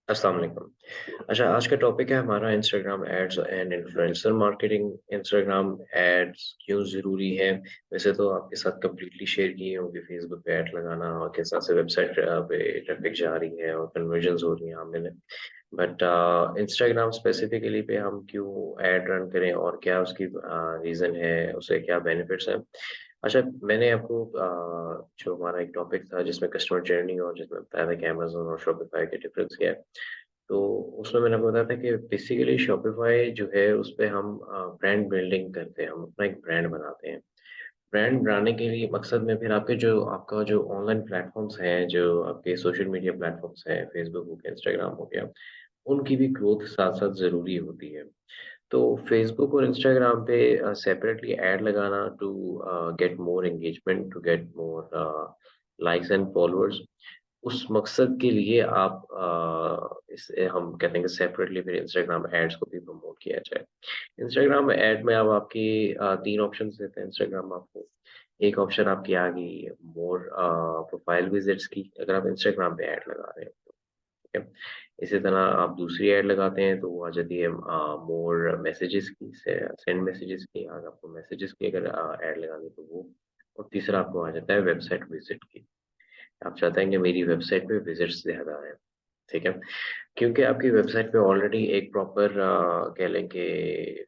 अस्सलाम वालेकुम। अच्छा, आज का टॉपिक है हमारा Instagram ads and influencer marketing. Instagram ads क्यों ज़रूरी है? वैसे तो आपके साथ कंप्लीटली शेयर किए होंगे फेसबुक पे ऐड लगाना और किस तरह से वेबसाइट पे ट्रैफिक जा रही है और कन्वर्जन्स हो रही हैं आमने। बट इंस्टाग्राम स्पेसिफिकली पे हम क्यों ऐड रन करें और क्या उसकी रीज़न है, उससे क्या बेनिफिट्स हैं? अच्छा, मैंने आपको जो हमारा एक टॉपिक था जिसमें कस्टमर जर्नी और जिसमें बताया था कि अमेज़न और शॉपिफ़ाई के डिफरेंस क्या है। तो उसमें मैंने आपको बताया था कि बेसिकली शॉपिफ़ाई जो है उसपे हम ब्रांड बिल्डिंग करते हैं, हम अपना एक ब्रांड बनाते हैं। ब्रांड बनाने के लिए मकसद में फिर आपका जो ऑनलाइन प्लेटफ़ॉर्म्स हैं, जो आपके सोशल मीडिया प्लेटफ़ॉर्म्स हैं, फ़ेसबुक हो गया, इंस्टाग्राम हो गया, उनकी भी ग्रोथ साथ-साथ ज़रूरी होती है। तो फ़ेसबुक और इंस्टाग्राम पे सेपरेटली ऐड लगाना to get more engagement, to get more likes and followers, उस मकसद के लिए आप इसे हम कहते हैं कि सेपरेटली फिर इंस्टाग्राम एड्स को भी प्रमोट किया जाए। इंस्टाग्राम ऐड में अब आपकी 3 ऑप्शंस देते हैं इंस्टाग्राम आपको। एक ऑप्शन आपकी आ गई मोर प्रोफाइल विज़िट्स की, अगर आप इंस्टाग्राम पे ऐड लगा रहे हैं तो, ठीक है। इसी तरह आप दूसरी ऐड लगाते हैं तो वो आ जाती है मोर मैसेजेस की, से सेंड मैसेजेस की, अगर आपको मैसेजेस की अगर ऐड लगानी है तो वो। और तीसरा आपको आ जाता है वेबसाइट विज़िट की। आप चाहते हैं कि मेरी वेबसाइट पे विज़िट्स ज़्यादा आएँ, ठीक है। क्योंकि आपकी वेबसाइट पे ऑलरेडी एक प्रॉपर कह लें कि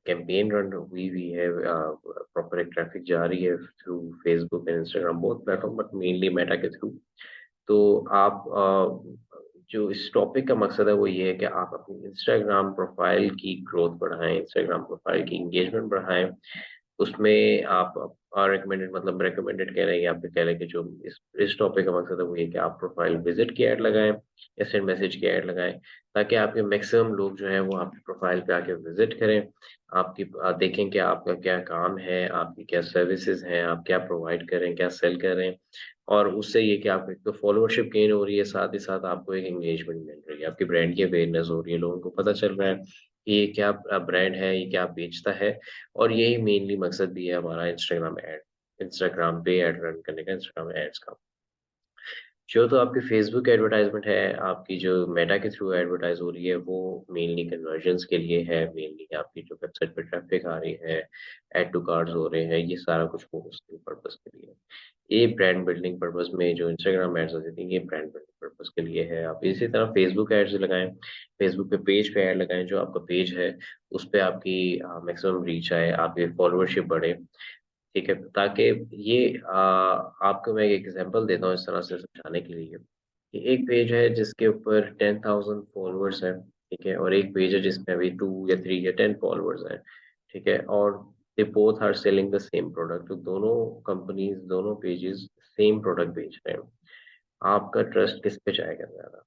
कैंपेन रन हुई हुई है, प्रॉपर एक ट्रैफिक जा रही है through Facebook and Instagram both platform but mainly Meta के थ्रू। तो आप जो इस टॉपिक का मकसद है वो ये है कि आप अपनी इंस्टाग्राम प्रोफाइल की ग्रोथ बढ़ाएँ, इंस्टाग्राम प्रोफाइल की एंगेजमेंट बढ़ाएँ। उसमें आप रिकमेंडेड मतलब रिकमेंडेड कह रहे हैं या फिर कह रहे हैं कि जो इस टॉपिक का मकसद है वो ये है कि आप प्रोफाइल विज़िट की ऐड लगाएँ, एसएम मैसेज की ऐड लगाएँ, ताकि आपके मैक्सिमम लोग जो हैं वो आपकी प्रोफाइल पे आके विज़िट करें। आपकी देखें कि आपका क्या काम है, आपकी क्या सर्विसेज़ हैं, आप क्या प्रोवाइड कर रहे हैं, क्या सेल कर रहे हैं। और उससे ये कि आपको एक तो फॉलोवरशिप गेन हो रही है, साथ ही साथ आपको एक एंगेजमेंट मिल रही है, आपकी ब्रांड की अवेयरनेस हो रही है, लोगों को पता चल रहा है कि ये क्या ब्रांड है, ये क्या बेचता है। और यही मेनली मकसद भी है हमारा इंस्टाग्राम पे ऐड रन करने का, इंस्टाग्राम एड्स का। जो तो आपकी फ़ेसबुक एडवर्टाइज़मेंट है, आपकी जो मेटा के थ्रू एडवर्टाइज़ हो रही है, वो मेनली कन्वर्जन्स के लिए है, मेनली आपकी जो वेबसाइट पे ट्रैफ़िक आ रही है, ऐड टू कार्ट्स हो रहे हैं, ये सारा कुछ वो उसके पर्पज़ के लिए है। ये ब्रांड बिल्डिंग पर्पज़ में जो इंस्टाग्राम एड्स होती थी, ये ब्रांड बिल्डिंग पर्पज़ के लिए है। आप इसी तरह फ़ेसबुक एड्स लगाएँ, फ़ेसबुक पे पेज पे ऐड लगाएँ, जो आपका पेज है, उस पे आपकी मैक्सिमम रीच आए, आपकी फॉलोवरशिप बढ़े। ठीक है, ताकि ये आपको मैं एक एग्ज़ाम्पल देता हूँ इस तरह से समझाने के लिए कि एक पेज है जिसके ऊपर 10,000 फॉलोअर्स हैं, ठीक है? और एक पेज है जिसमें अभी 2 या 3 या 10 फॉलोअर्स हैं, ठीक है? और they both are selling the same product, तो दोनों कंपनीज़, दोनों पेजेज़ सेम प्रोडक्ट बेच रहे हैं। आपका ट्रस्ट किस पे जाएगा ज़्यादा?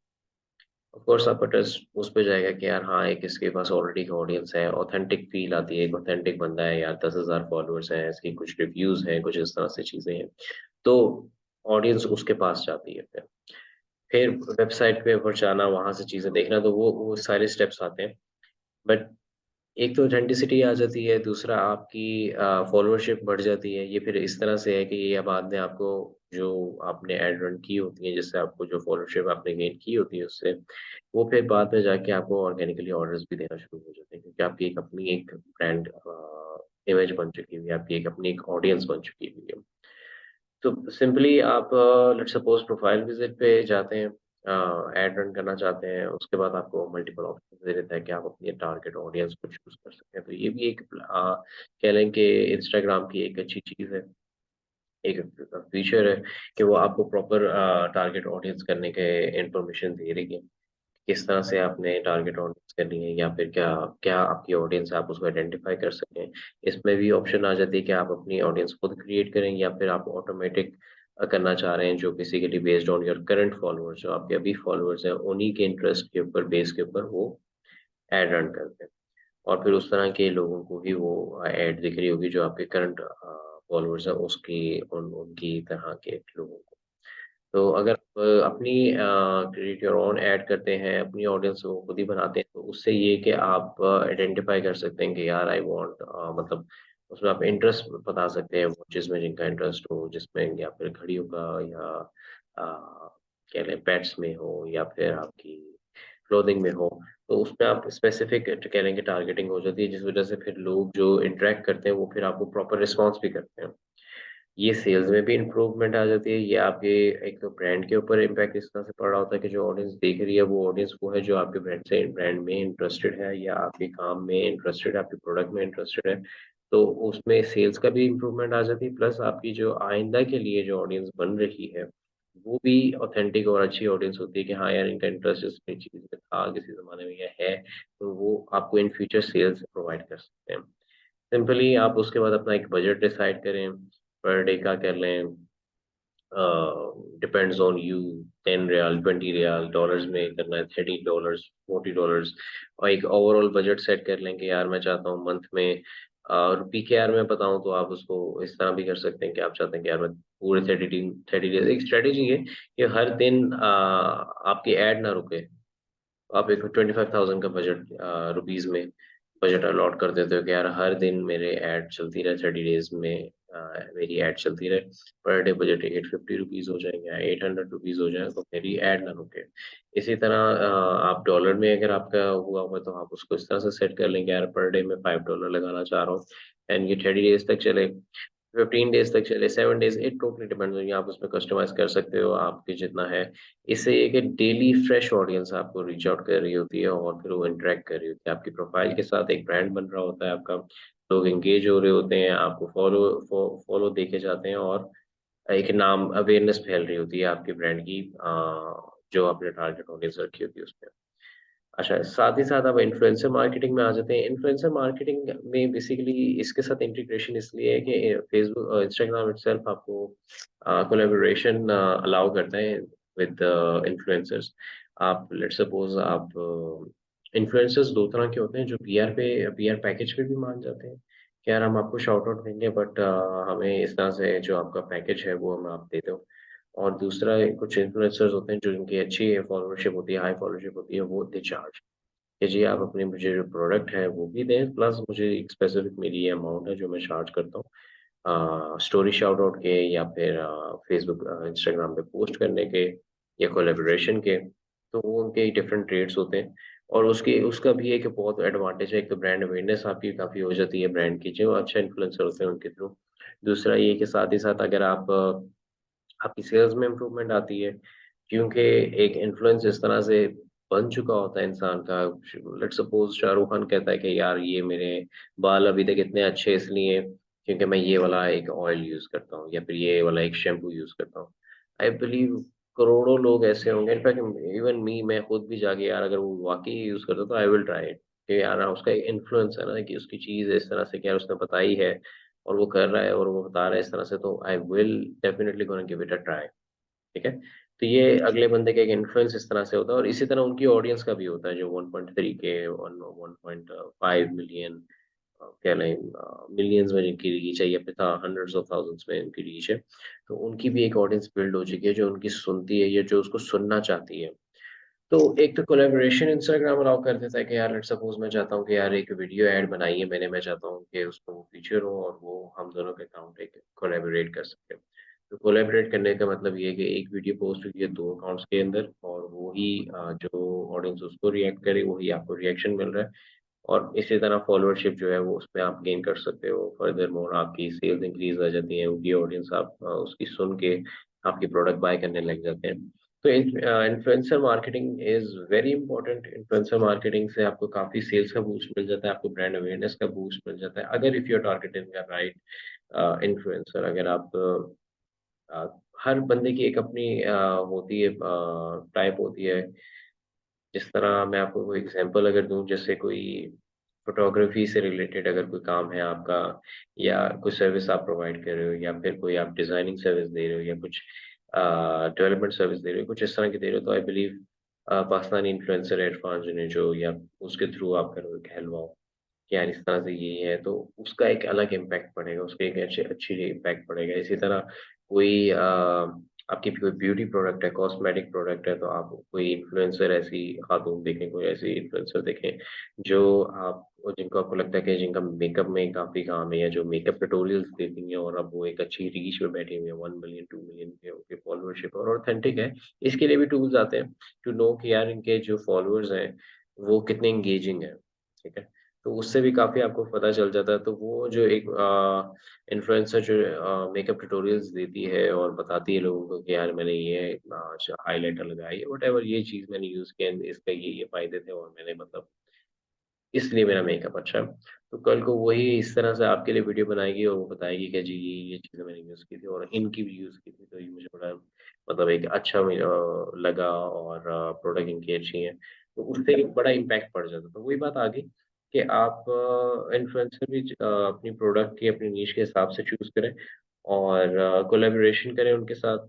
ऑफ कोर्स आपका ट्रस्ट उस पे जाएगा कि यार हाँ, एक इसके पास ऑलरेडी एक ऑडियंस है, ऑथेंटिक फ़ील आती है, एक ऑथेंटिक बंदा है यार, 10,000 फॉलोअर्स हैं, इसके कुछ रिव्यूज़ हैं, कुछ इस तरह से चीज़ें हैं। तो ऑडियंस उसके पास जाती है फिर। फिर वेबसाइट पे ऊपर जाना, वहाँ से चीज़ें देखना, तो वो सारे स्टेप्स आते हैं। बट एक तो ऑथेंटिसिटी आ जाती है, दूसरा आपकी फॉलोअरशिप बढ़ जाती है। ये फिर इस तरह से है कि ये बाद में आपको जो आपने एड रन की होती है, जिससे आपको जो फॉलोअरशिप आपने गेन की होती है उससे, वो फिर बाद में जाके आपको ऑर्गेनिकली ऑर्डर्स भी देना शुरू हो जाते हैं, क्योंकि आपकी एक अपनी एक ब्रांड इमेज बन चुकी हुई है, आपकी एक अपनी एक ऑडियंस बन चुकी हुई है। तो सिंपली आप लेट्स सपोज़ प्रोफाइल विज़िट पे जाते हैं, ऐड रन करना चाहते हैं, उसके बाद आपको मल्टीपल ऑप्शंस दे देता है कि आप अपनी टारगेट ऑडियंस को चूज़ कर सकते हैं। तो ये भी एक कह लें कि इंस्टाग्राम की एक अच्छी चीज़ है, एक फीचर है कि वो आपको प्रॉपर टारगेट ऑडियंस करने के इन्फॉर्मेशन दे रही है। किस तरह से आपने टारगेट ऑडियंस करनी है या फिर क्या क्या आपकी ऑडियंस है, आप उसको आइडेंटिफ़ाई कर सकें। इसमें भी ऑप्शन आ जाती है कि आप अपनी ऑडियंस खुद क्रिएट करें या फिर आप ऑटोमेटिक करना चाह रहे हैं, जो basically based on your current followers, जो आपके अभी फॉलोअर्स हैं, उन्हीं के इंटरेस्ट के ऊपर बेस के ऊपर वो ऐड रन करते हैं। और फिर उस तरह के लोगों को ही वो ऐड दिख रही होगी जो आपके करंट फॉलोअर्स हैं, उसकी उनकी तरह के लोगों को। तो अगर आप अपनी क्रिएट योर ओन ऐड करते हैं, अपनी ऑडियंस को खुद ही बनाते हैं, तो उससे ये कि आप आइडेंटिफ़ाई कर सकते हैं कि यार आई वांट मतलब उसमें आप इंटरेस्ट बता सकते हैं वो चीज़ में जिनका इंटरेस्ट हो, जिसमें या फिर घड़ियों का या कह लें पेट्स में हो या फिर आपकी क्लोथिंग में हो, तो उसमें आप स्पेसिफिक कह लें कि टारगेटिंग हो जाती है, जिस वजह से फिर लोग जो इंटरैक्ट करते हैं वो फिर आपको प्रॉपर रिस्पॉन्स भी करते हैं। ये सेल्स में भी इम्प्रूवमेंट आ जाती है, ये आपके एक तो ब्रांड के ऊपर इम्पैक्ट इस तरह से पड़ रहा होता है कि जो ऑडियंस देख रही है वो ऑडियंस वो है जो आपके ब्रांड में इंटरेस्टेड है या आपके काम में इंटरेस्टेड है, आपके प्रोडक्ट में इंटरेस्टेड है। तो उसमें सेल्स का भी इम्प्रूवमेंट आ जाती है, प्लस आपकी जो आइंदा के लिए जो ऑडियंस बन रही है, वो भी ऑथेंटिक और अच्छी ऑडियंस होती है कि हाँ यार, इनका इंटरेस्ट इस चीज़ में था किसी ज़माने में या है, तो वो आपको इन फ्यूचर सेल्स प्रोवाइड कर सकते हैं। सिंपली आप उसके बाद अपना एक बजट डिसाइड करें, पर डे का कर लें, depends on you, 10 riyal, 20 riyal, dollars में करना है, $30, $40, और एक ओवरऑल बजट सेट कर लें कि यार मैं चाहता हूँ मंथ में रुपी के यार मैं बताऊँ तो आप उसको इस तरह भी कर सकते हैं कि आप चाहते हैं कि यार मैं पूरे 30 डेज़, एक स्ट्रैटेजी है कि हर दिन आपकी ऐड ना रुके। आप एक 25,000 का बजट रुपीज़ में बजट अलॉट कर देते हो कि यार हर दिन मेरे ऐड चलती रहे, 30 डेज़ में मेरी ऐड चलती रहे। पर डे बजट ₹850 हो जाएँगे या ₹800 हो जाए तो मेरी ऐड ना रुके। इसी तरह आप डॉलर में अगर आपका हुआ हुआ है तो आप उसको इस तरह से सेट कर लें कि यार पर डे मैं $5 लगाना चाह रहा हूँ एंड ये 30 डेज़ तक चले। 15 डेज़ तक चले, 7 days, it totally depends on you, आप उसमें कस्टमाइज़ कर सकते हो आपके जितना है। इससे ये है कि डेली फ्रेश ऑडियंस आपको रीच आउट कर रही होती है और फिर वो इंटरैक्ट कर रही होती है। आपकी प्रोफ़ाइल के साथ एक ब्रांड बन रहा होता है आपका, लोग एंगेज हो रहे होते हैं, आपको फ़ॉलो देखे जाते हैं और एक नाम अवेयरनेस फैल रही होती है आपके ब्रांड की, जो आपने टारगेट ऑडियंस रखी होती है उसपे। अच्छा, साथ ही साथ अब इन्फ्लुएंसर मार्केटिंग में आ जाते हैं। इन्फ्लुएंसर मार्केटिंग में बेसिकली इसके साथ इंटीग्रेशन इसलिए है कि फेसबुक इंस्टाग्राम इटसेल्फ आपको कोलैबोरेशन अलाउ करता है विद इन्फ्लुएंसर्स। आप लेट्स सपोज़ आप इन्फ्लुएंसर्स 2 तरह के होते हैं जो पीआर पैकेज पे भी मान जाते हैं, कि यार हम आपको शाउट आउट देंगे बट हमें इस तरह से जो आपका पैकेज है वो हमें आप दे दो। और दूसरा कुछ इन्फ्लुएंसर्स होते हैं जो जिनकी अच्छी फॉलोअरशिप होती है, हाई फॉलोअरशिप होती है, वो दे चार्ज कि जी आप अपने मुझे जो प्रोडक्ट है वो भी दें, प्लस मुझे एक स्पेसिफिक मेरी ये अमाउंट है जो मैं चार्ज करता हूँ स्टोरी शाउट आउट के या फिर फेसबुक इंस्टाग्राम पे पोस्ट करने के या कोलैबोरेशन के। तो वो उनके डिफरेंट रेट्स होते हैं और उसकी उसका भी एक बहुत एडवांटेज है, एक तो ब्रांड अवेयरनेस आपकी काफ़ी हो जाती है ब्रांड की, जो अच्छा इन्फ्लुएंसर होते हैं उनके थ्रू। दूसरा ये कि साथ ही साथ अगर आप आपकी सेल्स में इम्प्रूवमेंट आती है, क्योंकि एक इन्फ्लुएंस इस तरह से बन चुका होता है इंसान का। लेट्स सपोज़ शाहरुख खान कहता है कि यार ये मेरे बाल अभी तक इतने अच्छे इसलिए क्योंकि मैं ये वाला एक ऑयल यूज़ करता हूँ या फिर ये वाला एक शैम्पू यूज़ करता हूँ। आई बिलीव करोड़ों लोग ऐसे होंगे, इनफैक्ट इवन मैं खुद भी जाके यार अगर वो वाक़ई यूज़ करता तो आई विल ट्राई इट, कि यार उसका एक इन्फ्लुएंस है ना कि उसकी चीज़ इस तरह से क्या उसने बताई है और वो कर रहा है और वो बता रहा है इस तरह से, तो I will definitely gonna give it a try. ठीक है? तो ये अगले बंदे का एक इन्फ्लुएंस इस तरह से होता है और इसी तरह उनकी ऑडियंस का भी होता है जो 1.3 के 1.5 मिलियन कह लें मिलियंस में जिनकी रीच है या फिर हंड्रेड्स ऑफ थाउजेंड्स में उनकी रीच है। तो उनकी भी एक ऑडियंस बिल्ड हो चुकी है जो उनकी सुनती है या जो उसको सुनना चाहती है। तो एक तो कोलैबोरेशन इंस्टाग्राम अलाउ कर देता है कि यार लेट्स सपोज़ मैं चाहता हूँ कि यार एक वीडियो ऐड बनाई है मैंने, मैं चाहता हूँ कि उसमें वो फीचर हो और वो हम दोनों के अकाउंट एक कोलैबोरेट कर सकें। तो कोलैबोरेट करने का मतलब ये है कि एक वीडियो पोस्ट हुई है 2 अकाउंट्स के अंदर और वो ही जो ऑडियंस उसको रिएक्ट करे वही आपको रिएक्शन मिल रहा है और इसी तरह फॉलोअरशिप जो है वो उसमें आप गेन कर सकते हो। फर्दरमोर आपकी सेल्स इंक्रीज़ हो जाती है, उनकी ऑडियंस आप उसकी सुन के आपकी प्रोडक्ट बाय करने लग जाते हैं। तो influencer marketing is very important. Influencer marketing से आपको काफ़ी सेल्स का बूस्ट मिल जाता है, आपको ब्रांड अवेयरनेस का बूस्ट मिल जाता है। अगर if you are targeting the right influencer, अगर आप अ, हर बंदे की एक अपनी होती है टाइप होती है। जिस तरह मैं आपको कोई एग्ज़ाम्पल अगर दूँ, जैसे कोई फ़ोटोग्राफ़ी से रिलेटेड अगर कोई काम है आपका या कोई सर्विस आप प्रोवाइड कर रहे हो या फिर कोई आप डिज़ाइनिंग सर्विस दे रहे हो या कुछ डेवलपमेंट सर्विस दे रहे हो, कुछ इस तरह की दे रहे हो, तो I believe Pakistani influencer Irfan Junejo या उसके थ्रू आप करोगे कहलवाओ कि यार इस तरह से ये है, तो उसका एक अलग इम्पैक्ट पड़ेगा, उसका एक अच्छी इम्पैक्ट पड़ेगा। इसी तरह कोई आपकी कोई ब्यूटी प्रोडक्ट है, कॉस्मेटिक प्रोडक्ट है, तो आप कोई इन्फ्लुएंसर ऐसी खातून देखें, कोई ऐसी इन्फ्लुएंसर देखें जो आप जिनको आपको लगता है कि जिनका मेकअप में काफ़ी काम है या जो मेकअप ट्यूटोरियल्स देती हैं और अब वो एक अच्छी रीच पे बैठी हुई है, 1 मिलियन 2 मिलियन के उनके फॉलोअरशिप और ऑथेंटिक है। इसके लिए भी टूल्स आते हैं टू नो कि यार इनके जो फॉलोअर्स हैं वो कितने एंगेजिंग हैं, ठीक है? तो उससे भी काफ़ी आपको पता चल जाता है। तो वो जो एक इन्फ्लुएंसर जो मेकअप ट्यूटोरियल्स देती है और बताती है लोगों को कि यार मैंने ये हाइलाइटर लगाया, ये व्हाटएवर ये चीज़ मैंने यूज़ किया, इसका ये फ़ायदे थे और मैंने मतलब इसलिए मेरा मेकअप अच्छा है। तो कल को वही इस तरह से आपके लिए वीडियो बनाएगी और वो बताएगी कि जी ये चीज़ें मैंने यूज़ की थी और इनकी भी यूज़ की थी, तो ये मुझे बड़ा मतलब एक अच्छा लगा और प्रोडक्ट इनकी अच्छी है। तो उससे एक बड़ा इम्पैक्ट पड़ जाता है। तो वही बात आ गई कि आप इन्फ्लुएंसर भी अपनी प्रोडक्ट की अपनी नीश के हिसाब से चूज़ करें और कोलैबोरेशन करें उनके साथ।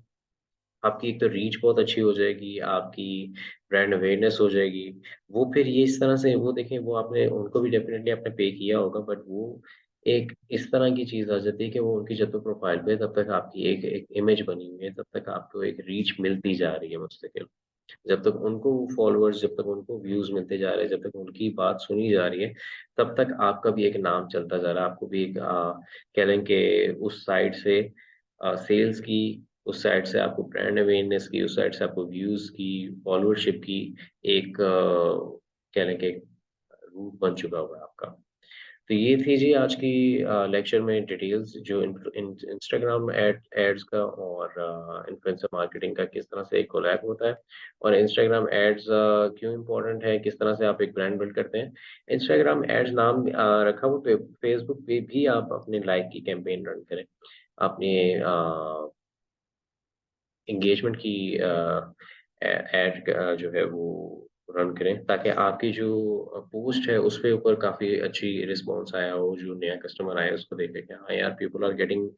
आपकी एक तो रीच बहुत अच्छी हो जाएगी, आपकी ब्रांड अवेयरनेस हो जाएगी। वो फिर ये इस तरह से वो देखें वो आपने उनको भी डेफ़िनेटली आपने पे किया होगा बट वो एक इस तरह की चीज़ आ जाती है कि वो उनकी जब तक प्रोफ़ाइल पे है तब तक आपकी एक एक इमेज बनी हुई है, तब तक आपको एक रीच मिलती जा रही है मुस्तकिल। जब तक उनको फॉलोअर्स जब तक उनको व्यूज़ मिलते जा रहे हैं, जब तक उनकी बात सुनी जा रही है, तब तक आपका भी एक नाम चलता जा रहा है। आपको भी एक कह लें कि उस साइड से सेल्स की, उस साइड से आपको ब्रांड अवेयरनेस की, उस साइड से आपको व्यूज़ की, फॉलोअरशिप की एक कह लें कि एक रूट बन चुका हुआ है आपका। तो ये थी जी आज की लेक्चर में डिटेल्स जो इंस्टाग्राम एड्स का और इन्फ्लुएंसर मार्केटिंग का किस तरह से एक कोलैब होता है और इंस्टाग्राम एड्स क्यों इम्पोर्टेंट है, किस तरह से आप एक ब्रांड बिल्ड करते हैं। इंस्टाग्राम एड्स नाम रखा हुआ पे फेसबुक पे भी आप अपने लाइक की कैंपेन रन करें, अपने एंगेजमेंट की एड जो है वो रन करें ताकि आपकी जो पोस्ट है उस पे ऊपर काफ़ी अच्छी रिस्पॉन्स आया हो, जो नया कस्टमर आया उसको देख के कि हाँ यार people are getting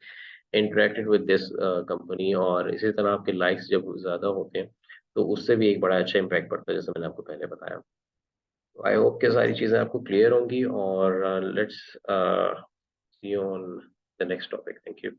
interacted with this company और इसी तरह आपके लाइक्स जब ज़्यादा होते हैं, तो उससे भी एक बड़ा अच्छा इम्पैक्ट पड़ता है जैसे मैंने आपको पहले बताया। तो आई होप कि सारी चीज़ें आपको क्लियर होंगी और let's see you on the next topic. Thank you.